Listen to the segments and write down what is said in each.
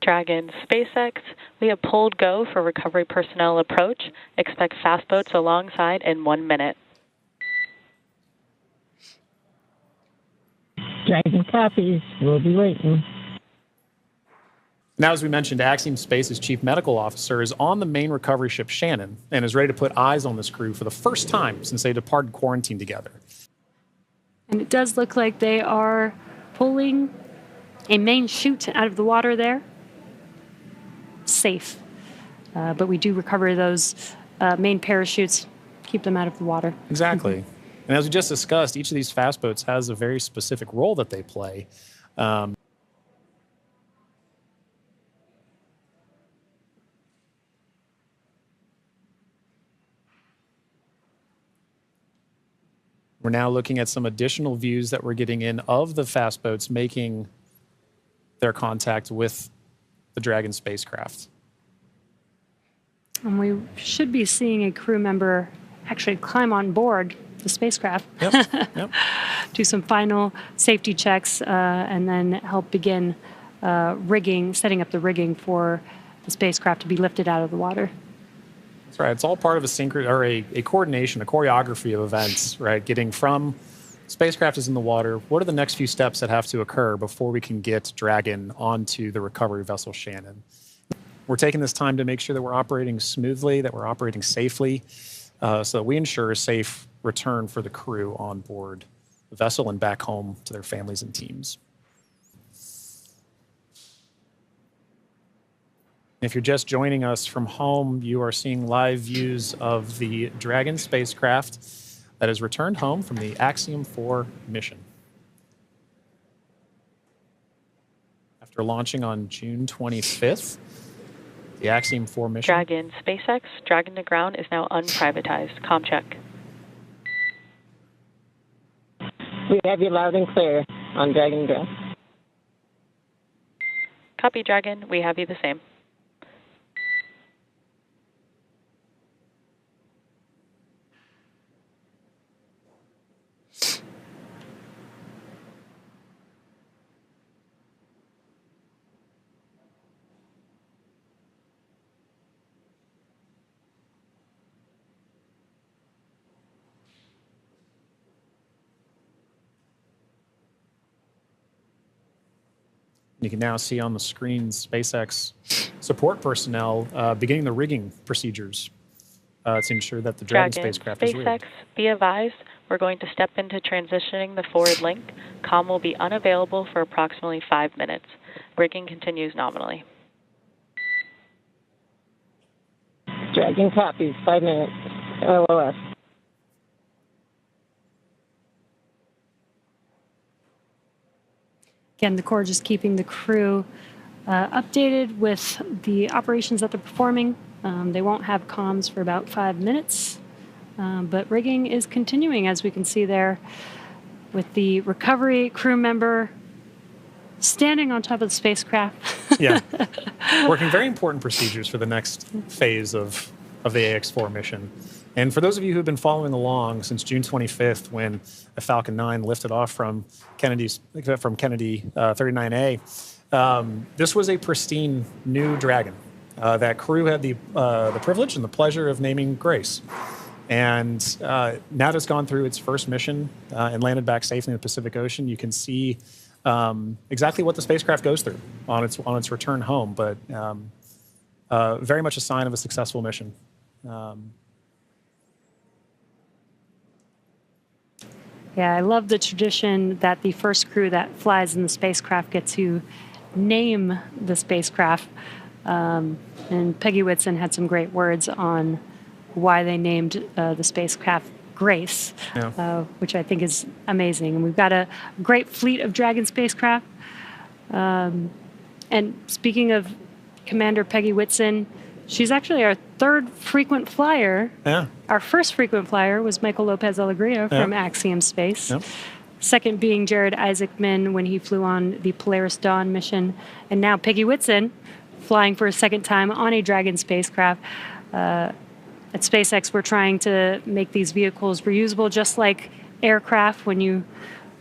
Dragon, SpaceX, we have pulled go for recovery personnel approach. Expect fast boats alongside in 1 minute. Dragon copies. We'll be waiting. Now, as we mentioned, Axiom Space's chief medical officer is on the main recovery ship Shannon and is ready to put eyes on this crew for the first time since they departed quarantine together. And it does look like they are pulling a main chute out of the water there. Safe. But we do recover those main parachutes, keep them out of the water. Exactly. And as we just discussed, each of these fast boats has a very specific role that they play. We're now looking at some additional views that we're getting in of the fast boats making their contact with the Dragon spacecraft. And we should be seeing a crew member actually climb on board the spacecraft, Yep. do some final safety checks, and then help begin setting up the rigging for the spacecraft to be lifted out of the water. That's right. It's all part of a coordination, a choreography of events, right? Getting from spacecraft is in the water. What are the next few steps that have to occur before we can get Dragon onto the recovery vessel Shannon? We're taking this time to make sure that we're operating smoothly, that we're operating safely, so that we ensure a safe return for the crew on board the vessel and back home to their families and teams. If you're just joining us from home, you are seeing live views of the Dragon spacecraft that has returned home from the Axiom 4 mission. After launching on June 25th, the Axiom 4 mission... Dragon, SpaceX, Dragon to ground is now unprivatized. Com check. We have you loud and clear on Dragon ground. Copy, Dragon. We have you the same. You can now see on the screen SpaceX support personnel beginning the rigging procedures to ensure that the Dragon spacecraft is rigged. SpaceX, be advised, we're going to step into transitioning the forward link. COM will be unavailable for approximately 5 minutes. Rigging continues nominally. Dragon copies. 5 minutes. LOS. Again, the Corps just keeping the crew updated with the operations that they're performing. They won't have comms for about 5 minutes, but rigging is continuing, as we can see there, with the recovery crew member standing on top of the spacecraft. Yeah, working very important procedures for the next phase of the AX-4 mission. And for those of you who've been following along since June 25th, when a Falcon 9 lifted off from Kennedy 39A, this was a pristine new Dragon. That crew had the privilege and the pleasure of naming Grace. And now that it's gone through its first mission and landed back safely in the Pacific Ocean, you can see exactly what the spacecraft goes through on its return home, but very much a sign of a successful mission. Yeah, I love the tradition that the first crew that flies in the spacecraft get to name the spacecraft. And Peggy Whitson had some great words on why they named the spacecraft Grace, yeah. Which I think is amazing. And we've got a great fleet of Dragon spacecraft. And speaking of Commander Peggy Whitson, she's actually our third frequent flyer. Yeah. Our first frequent flyer was Michael Lopez Alegria from Axiom Space. Yeah. Second being Jared Isaacman when he flew on the Polaris Dawn mission. And now Peggy Whitson flying for a second time on a Dragon spacecraft. At SpaceX, we're trying to make these vehicles reusable, just like aircraft when you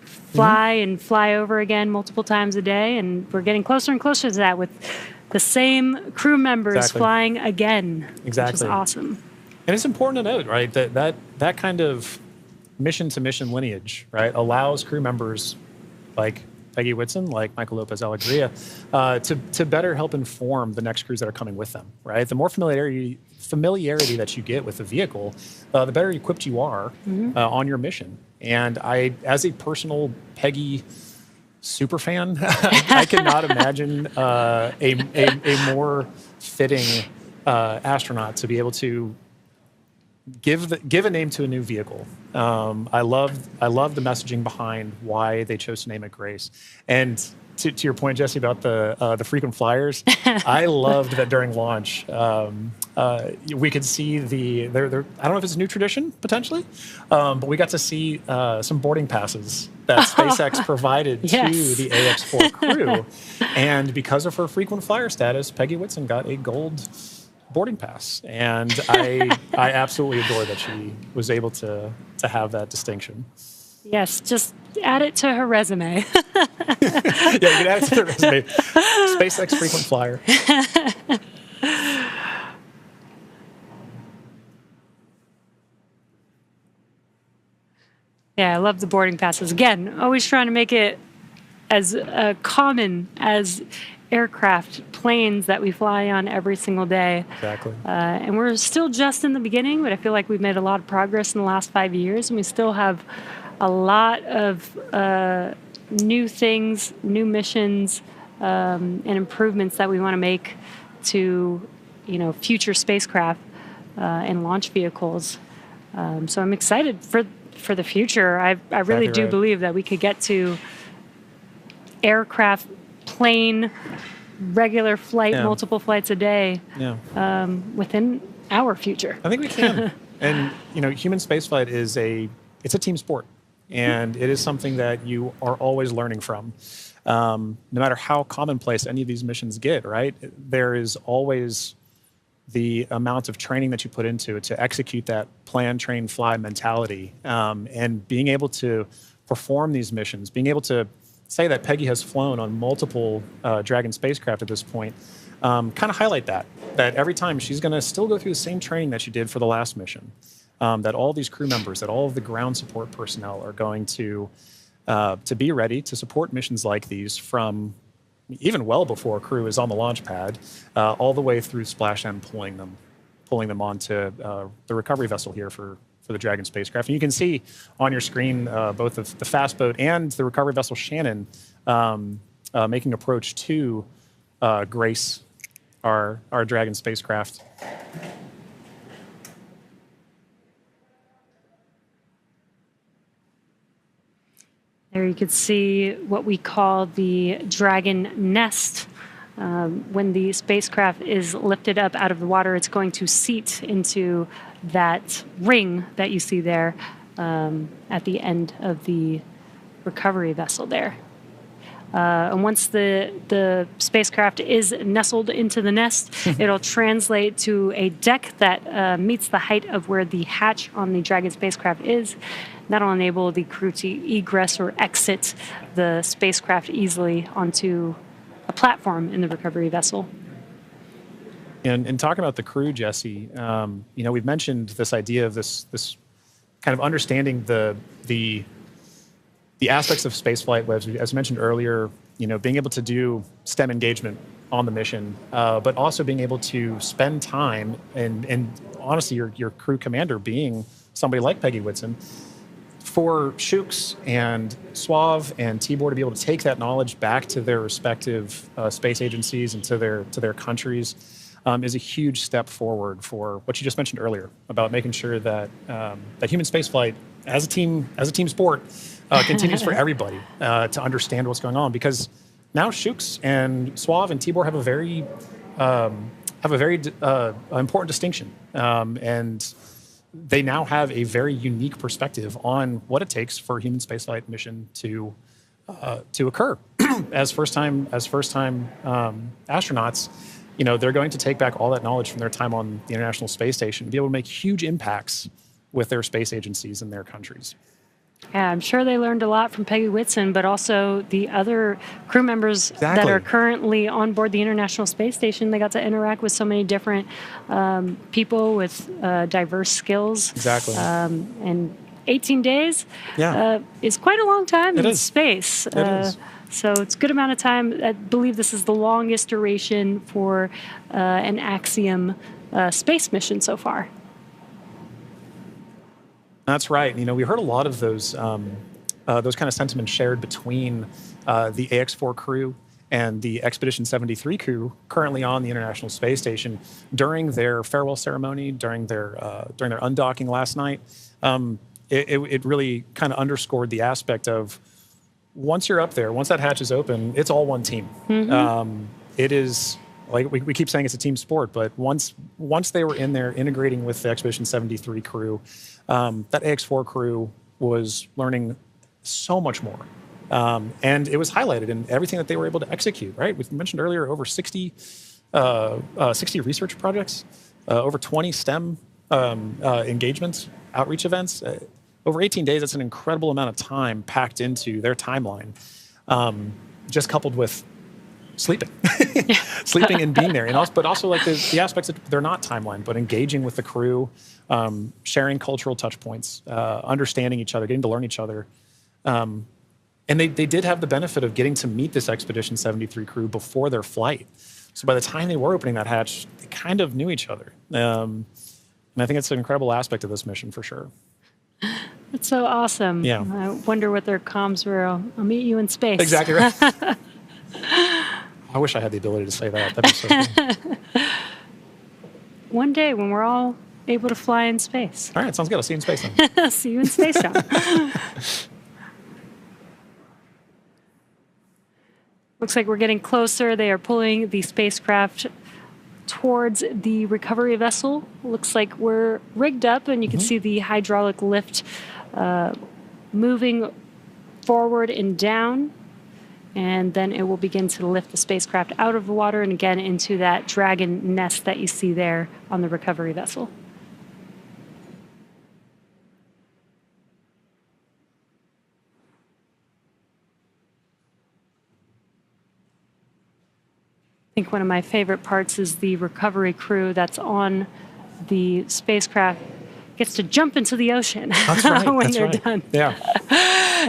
fly and fly over again multiple times a day. And we're getting closer and closer to that with the same crew members Exactly. flying again, Exactly. which is awesome. And it's important to note, right, that kind of mission-to-mission lineage, right, allows crew members like Peggy Whitson, like Michael Lopez Alegria, to better help inform the next crews that are coming with them, right? The more familiarity that you get with the vehicle, the better equipped you are on your mission. And I, as a personal Peggy super fan, I cannot imagine a more fitting astronaut to be able to give a name to a new vehicle. I love the messaging behind why they chose to name it Grace. And to your point, Jesse, about the frequent flyers, I loved that during launch we could see I don't know if it's a new tradition potentially, but we got to see some boarding passes that SpaceX provided to the AX4 crew, and because of her frequent flyer status, Peggy Whitson got a gold boarding pass, and I absolutely adore that she was able to have that distinction. Yes, just add it to her resume. Yeah, you can add it to the resume. SpaceX frequent flyer. Yeah, I love the boarding passes. Again, always trying to make it as common as aircraft, planes that we fly on every single day. Exactly. And we're still just in the beginning, but I feel like we've made a lot of progress in the last 5 years, and we still have a lot of new things, new missions, and improvements that we want to make to, future spacecraft and launch vehicles. So I'm excited for the future. I really do believe that we could get to aircraft, plane, regular flight, multiple flights a day within our future. I think we can. And, human spaceflight is it's a team sport. And it is something that you are always learning from. No matter how commonplace any of these missions get, right? There is always the amount of training that you put into it to execute that plan, train, fly mentality. And being able to perform these missions, being able to say that Peggy has flown on multiple Dragon spacecraft at this point, kind of highlight that every time she's going to still go through the same training that she did for the last mission. That all these crew members, that all of the ground support personnel are going to be ready to support missions like these from even well before a crew is on the launch pad, all the way through splashdown, pulling them onto the recovery vessel here for the Dragon spacecraft. And you can see on your screen both the fast boat and the recovery vessel Shannon making approach to Grace, our Dragon spacecraft. There you could see what we call the Dragon nest. When the spacecraft is lifted up out of the water, it's going to seat into that ring that you see there at the end of the recovery vessel there. And once the spacecraft is nestled into the nest, it'll translate to a deck that meets the height of where the hatch on the Dragon spacecraft is. That'll enable the crew to egress or exit the spacecraft easily onto a platform in the recovery vessel. And talking about the crew, Jesse, we've mentioned this idea of this kind of understanding the aspects of spaceflight, as mentioned earlier, being able to do STEM engagement on the mission, but also being able to spend time and honestly, your crew commander being somebody like Peggy Whitson, for Shooks and Suave and Tibor to be able to take that knowledge back to their respective space agencies and to their countries is a huge step forward for what you just mentioned earlier about making sure that that human spaceflight as a team sport continues for everybody to understand what's going on, because now Shooks and Suave and Tibor have a very important distinction, and they now have a very unique perspective on what it takes for a human spaceflight mission to occur. as first time astronauts, they're going to take back all that knowledge from their time on the International Space Station and be able to make huge impacts with their space agencies in their countries. Yeah, I'm sure they learned a lot from Peggy Whitson, but also the other crew members that are currently on board the International Space Station. They got to interact with so many different people with diverse skills. Exactly. And 18 days is quite a long time in space. It is. So it's a good amount of time. I believe this is the longest duration for an Axiom space mission so far. That's right. You know, we heard a lot of those kind of sentiments shared between the AX-4 crew and the Expedition 73 crew currently on the International Space Station during their farewell ceremony, during their undocking last night. It really kind of underscored the aspect of once you're up there, once that hatch is open, it's all one team. Mm-hmm. It is. Like we keep saying it's a team sport, but once they were in there integrating with the Expedition 73 crew, that AX-4 crew was learning so much more. And it was highlighted in everything that they were able to execute, right? We mentioned earlier over 60 research projects, over 20 STEM engagements, outreach events. Over 18 days, that's an incredible amount of time packed into their timeline, just coupled with sleeping and being there, but also like the aspects that they're not timeline, but engaging with the crew, sharing cultural touch points, understanding each other, getting to learn each other. And they did have the benefit of getting to meet this Expedition 73 crew before their flight. So by the time they were opening that hatch, they kind of knew each other. And I think it's an incredible aspect of this mission for sure. That's so awesome. Yeah. I wonder what their comms were. I'll meet you in space. Exactly right. I wish I had the ability to say that. That'd be so cool. One day when we're all able to fly in space. All right, sounds good. I'll see you in space then. See you in space, John. Looks like we're getting closer. They are pulling the spacecraft towards the recovery vessel. Looks like we're rigged up, and you can see the hydraulic lift moving forward and down. And then it will begin to lift the spacecraft out of the water and again into that Dragon nest that you see there on the recovery vessel. I think one of my favorite parts is the recovery crew that's on the spacecraft gets to jump into the ocean when they're done. Yeah.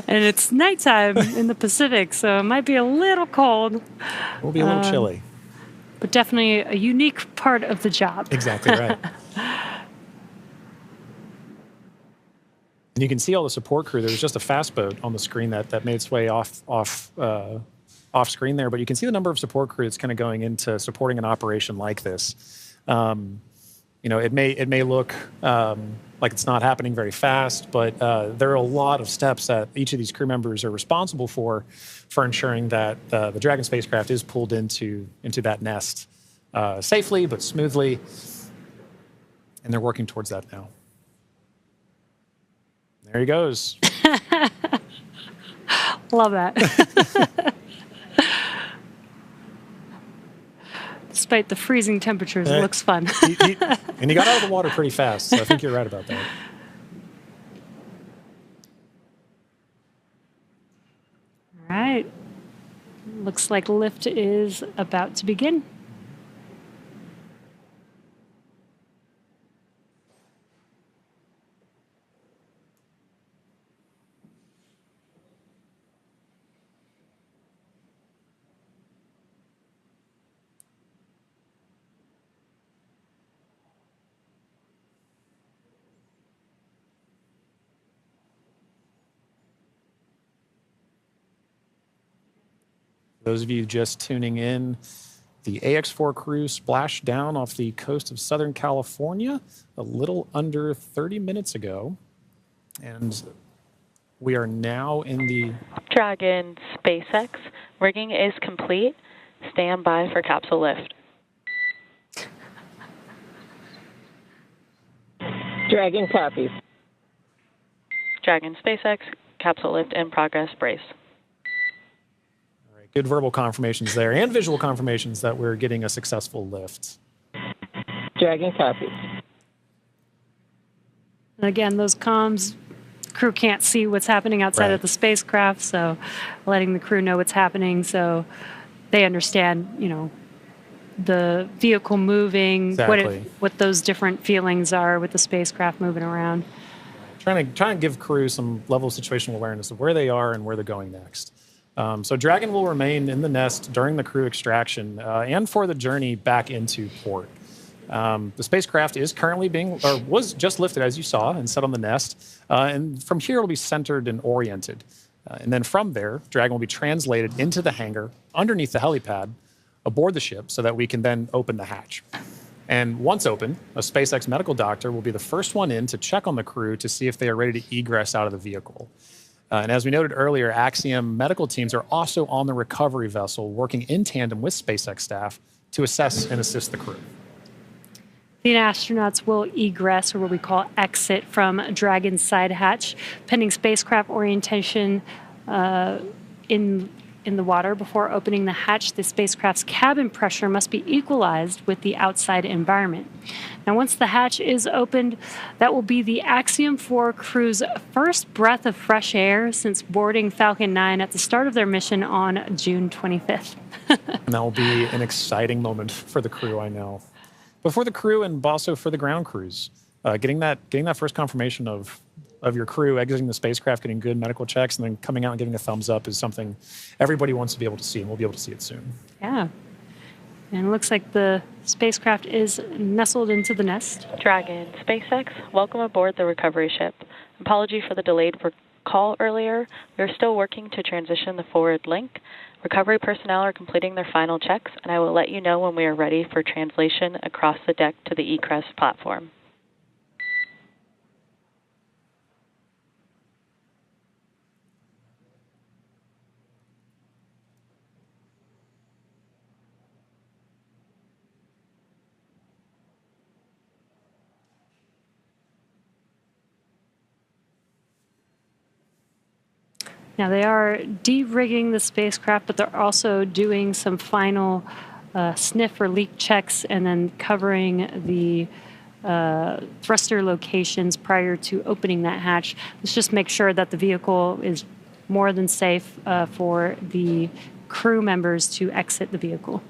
And it's nighttime in the Pacific, so it might be a little cold. We'll be a little chilly. But definitely a unique part of the job. Exactly right. And you can see all the support crew. There was just a fast boat on the screen that made its way off screen there, but you can see the number of support crew that's kind of going into supporting an operation like this. You know, it may look like it's not happening very fast, but there are a lot of steps that each of these crew members are responsible for ensuring that the Dragon spacecraft is pulled into that nest safely but smoothly, and they're working towards that now. There he goes. Love that. Despite the freezing temperatures, it looks fun. And he got out of the water pretty fast, so I think you're right about that. All right. Looks like lift is about to begin. Those of you just tuning in, the AX-4 crew splashed down off the coast of Southern California a little under 30 minutes ago. And we are now in the Dragon SpaceX. Rigging is complete. Stand by for capsule lift. Dragon copies. Dragon SpaceX, capsule lift in progress, brace. good verbal confirmations there and visual confirmations that we're getting a successful lift. Dragon copies. And again, those comms crew can't see what's happening outside of the spacecraft, so letting the crew know what's happening so they understand, you know, the vehicle moving, what those different feelings are with the spacecraft moving around. Trying to give crew some level of situational awareness of where they are and where they're going next. So Dragon will remain in the nest during the crew extraction and for the journey back into port. The spacecraft is currently was just lifted, as you saw, and set on the nest. And from here, it'll be centered and oriented. And then from there, Dragon will be translated into the hangar underneath the helipad aboard the ship so that we can then open the hatch. And once open, a SpaceX medical doctor will be the first one in to check on the crew to see if they are ready to egress out of the vehicle. And as we noted earlier, Axiom medical teams are also on the recovery vessel working in tandem with SpaceX staff to assess and assist the crew. The astronauts will egress, or what we call exit, from Dragon's side hatch, pending spacecraft orientation in the water. Before opening the hatch, the spacecraft's cabin pressure must be equalized with the outside environment. Now, once the hatch is opened, that will be the Axiom 4 crew's first breath of fresh air since boarding Falcon 9 at the start of their mission on June 25th. And that will be an exciting moment for the crew, I know. But for the crew and also for the ground crews, getting that first confirmation of your crew exiting the spacecraft, getting good medical checks, and then coming out and giving a thumbs up is something everybody wants to be able to see, and we'll be able to see it soon. Yeah. And it looks like the spacecraft is nestled into the nest. Dragon, SpaceX, welcome aboard the recovery ship. Apology for the delayed call earlier. We are still working to transition the forward link. Recovery personnel are completing their final checks, and I will let you know when we are ready for translation across the deck to the egress platform. Now, they are de-rigging the spacecraft, but they're also doing some final sniff or leak checks and then covering the thruster locations prior to opening that hatch. Let's just make sure that the vehicle is more than safe for the crew members to exit the vehicle.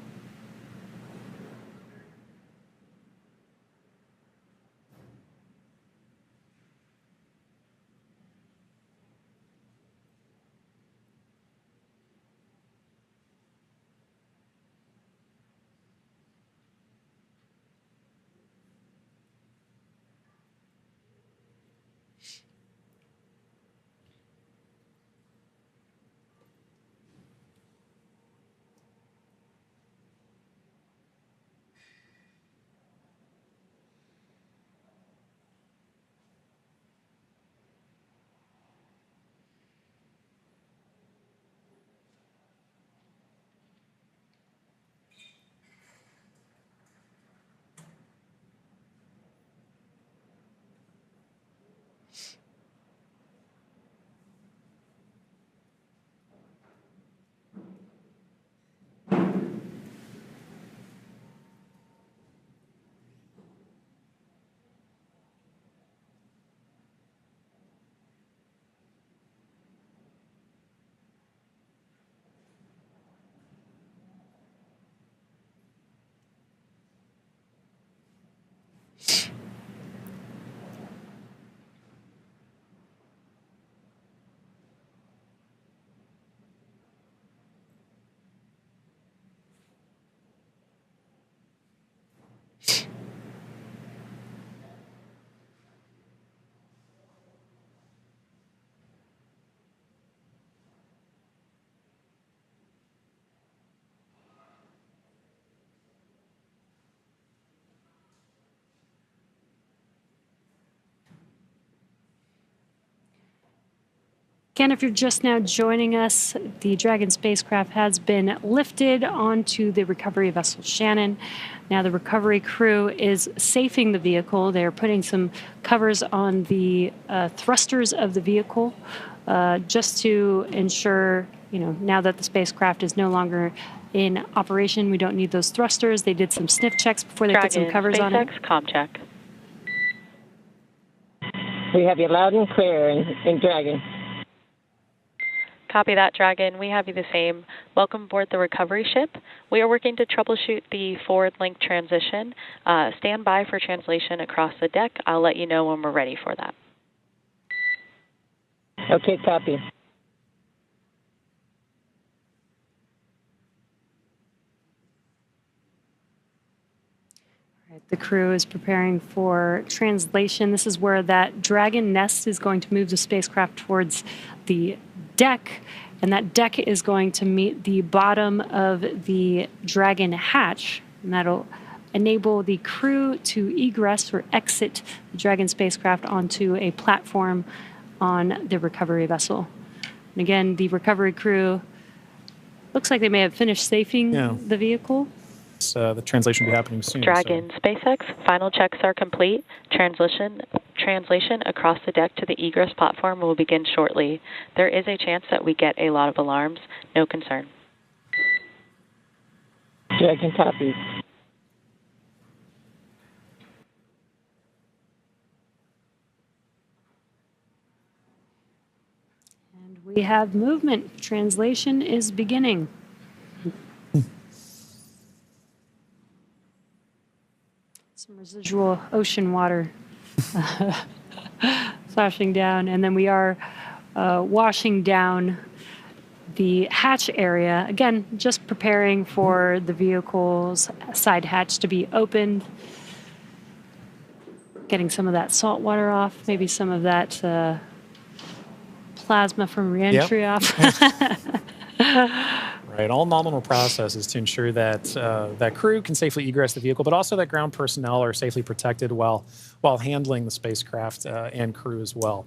Again, if you're just now joining us, the Dragon spacecraft has been lifted onto the recovery vessel Shannon. Now the recovery crew is safing the vehicle. They're putting some covers on the thrusters of the vehicle just to ensure, now that the spacecraft is no longer in operation, we don't need those thrusters. They did some sniff checks before they put some covers on it. SpaceX, comm check. We have you loud and clear in Dragon. Copy that, Dragon. We have you the same. Welcome aboard the recovery ship. We are working to troubleshoot the forward link transition. Stand by for translation across the deck. I'll let you know when we're ready for that. Okay, copy. The crew is preparing for translation. This is where that Dragon nest is going to move the spacecraft towards the deck, and that deck is going to meet the bottom of the Dragon hatch, and that'll enable the crew to egress or exit the Dragon spacecraft onto a platform on the recovery vessel. And again, the recovery crew looks like they may have finished safing the vehicle. The translation will be happening soon. Dragon, SpaceX, final checks are complete. Translation across the deck to the egress platform will begin shortly. There is a chance that we get a lot of alarms. No concern. Dragon copies. And we have movement. Translation is beginning. Some residual ocean water splashing down, and then we are washing down the hatch area. Again, just preparing for the vehicle's side hatch to be opened, getting some of that salt water off, maybe some of that plasma from reentry off. Right, all nominal processes to ensure that that crew can safely egress the vehicle, but also that ground personnel are safely protected while handling the spacecraft and crew as well.